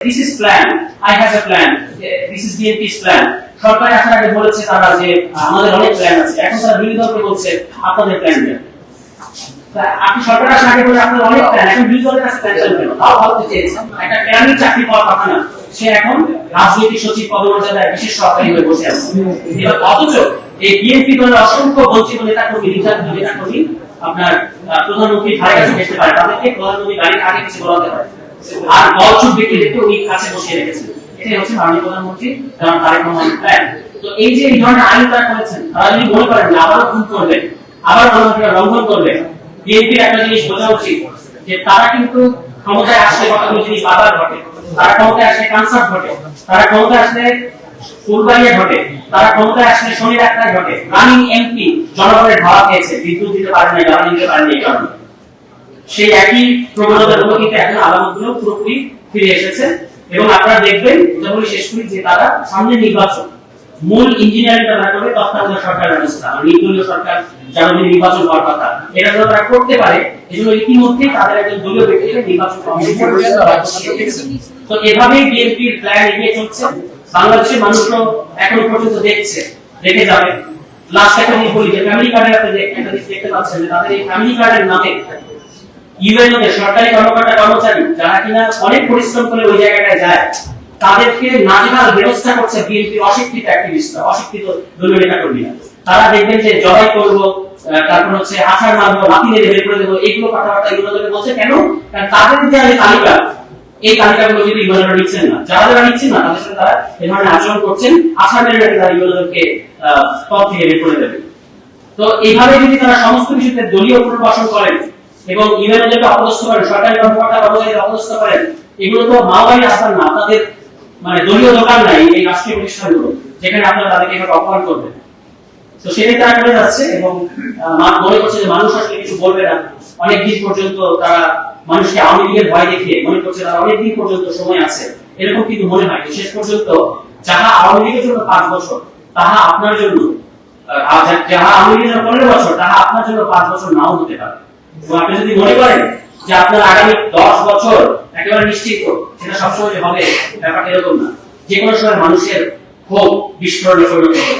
This is plan. I have a plan. This is BNP's plan. সরকার আসার আগে বলেছে তারা যে আমাদের অনেক প্ল্যান আছে। এখন তারা বিরোধী দলকে বলছে আপনাদের প্ল্যান নেই। আপনি সরকার আসার আগে বলে আপনাদের অনেক প্ল্যান, এখন বিরোধী দলের কাছে প্ল্যান চাইবেন। তাও ভাবতে চেয়েছেন একটা প্ল্যানিং চাকরি পাওয়ার কথা না। সে এখন রাজনৈতিক সচিব পদমর্যাদায় বিশেষ সহকারী হয়ে বসে আছে। এবার অথচ এই বিএনপি দলের অসংখ্য বঞ্চিত নেতাকর্মী, নির্যাতিত নেতাকর্মী আপনার প্রধানমন্ত্রী ধারে কাছে দেখতে পারে, তাদেরকে প্রধানমন্ত্রী গাড়ির আগে কিছু বলাতে হয়। আর বলছুট ব্যক্তিদেরকে উনি কাছে বসিয়ে রেখেছেন। এটাই হচ্ছে মাননীয় প্রধানমন্ত্রী জনাব তারেক রহমানের প্ল্যান। তো এই যে এই ধরনের আইন তারা করেছেন, তারা যদি মনে করেন যে আবারও ভুল করবে, আবার গণতন্ত্রের লঙ্ঘন করবে, বিএনপির একটা জিনিস বোঝা উচিত যে তারা কিন্তু ক্ষমতায় আসলে কতগুলো জিনিস বাধার ঘটে। তারা ক্ষমতায় আসলে ক্যান্সার ঘটে, তারা ক্ষমতায় আসলে ফুলবাড়িয়া ঘটে, তারা ক্ষমতায় আসলে শনি ডাক্তার ঘটে। রানিং এমপি জনগণের ধাওয়া খেয়েছে, বিদ্যুৎ দিতে পারেন না, জ্বালানি দিতে পারেন না, এই কারণে সেই একই প্রবণতার উপর কিন্তু এখন আলামতগুলো পুরোপুরি ফিরে এসেছে। এবং আপনারা দেখবেন যেমন শেষ করি যে তারা সামনে নির্বাচন, মূল ইঞ্জিনিয়ারিংটা তারা করবে তত্ত্বাবধায়ক সরকার ব্যবস্থা, নির্দলীয় সরকার যারা নির্বাচন করার কথা, এটা যেন তারা করতে পারে। এজন্য ইতিমধ্যে তাদের একজন দলীয় ব্যক্তিকে নির্বাচন কমিশন। তো এভাবেই বিএনপির প্ল্যান এগিয়ে চলছে। বাংলাদেশের মানুষও এখনো পর্যন্ত দেখছে, দেখে যাবে। লাস্ট একটা জিনিস বলি যে ফ্যামিলি কার্ডের আপনি একটা জিনিস দেখতে পাচ্ছেন যে তাদের এই ফ্যামিলি কার্ডের নামে ইউএনওতে সরকারি কর্মকর্তা কর্মচারী যারা কিনা অনেক পরিশ্রম করে ওই জায়গাটায় যায়, তাদেরকে নাজেহাল ব্যবস্থা করছে বিএনপি অশিক্ষিত অ্যাক্টিভিস্টরা, অশিক্ষিত দলীয় নেতাকর্মীরা। তারা দেখবেন যে জবাই করব, তারপর হচ্ছে আছাড় মারবো, লাথি মেরে বের করে দেবো, এইগুলো কথাবার্তা এগুলো বলছে। কেন? কারণ তাদের যে তালিকা, এই তালিকাগুলো যদি ইউএনওরা নিচ্ছেন না, যারা নিচ্ছেন না তাদের সাথে তারা এই ধরনের আচরণ করছেন, আছাড় মেরে তারা ইউএনওকে পদ থেকে বের করে দেবে। তো এইভাবে যদি তারা সমস্ত বিষয়তে দলীয় পুনর্বাসন করেন এবং ইউএনওকে অপদস্থ করেন, সরকারি কর্মকর্তা কর্মচারীদের অপদস্থ করেন, এগুলো তো মাওবাড়ি আসার না, আপনাদের মানে দলীয় দোকান নাই এই রাষ্ট্রীয় প্রতিষ্ঠানগুলো যেখানে আপনারা তাদেরকে এভাবে অপমান করবেন। তো সেটাই তারা করে যাচ্ছে এবং মনে করছে যে মানুষ আসলে কিছু বলবে না। অনেকদিন পর্যন্ত তারা মানুষকে আওয়ামী লীগের ভয় দেখিয়ে মনে করছে তারা অনেকদিন পর্যন্ত সময় আছে, এরকম কিন্তু মনে হয়। শেষ পর্যন্ত যাহা আওয়ামী লীগের জন্য 5 বছর তাহা আপনার জন্য, যাহা আওয়ামী লীগের জন্য 15 বছর তাহা আপনার জন্য 5 বছর নাও হতে পারে। আপনি যদি মনে করেন যে আপনার আগামী 10 বছর একেবারে নিশ্চিত, সেটা সবসময় হবে ব্যাপারটা এরকম না। যে কোনো সময় মানুষের ক্ষোভ বিস্ফোরণে পরিণত হবে।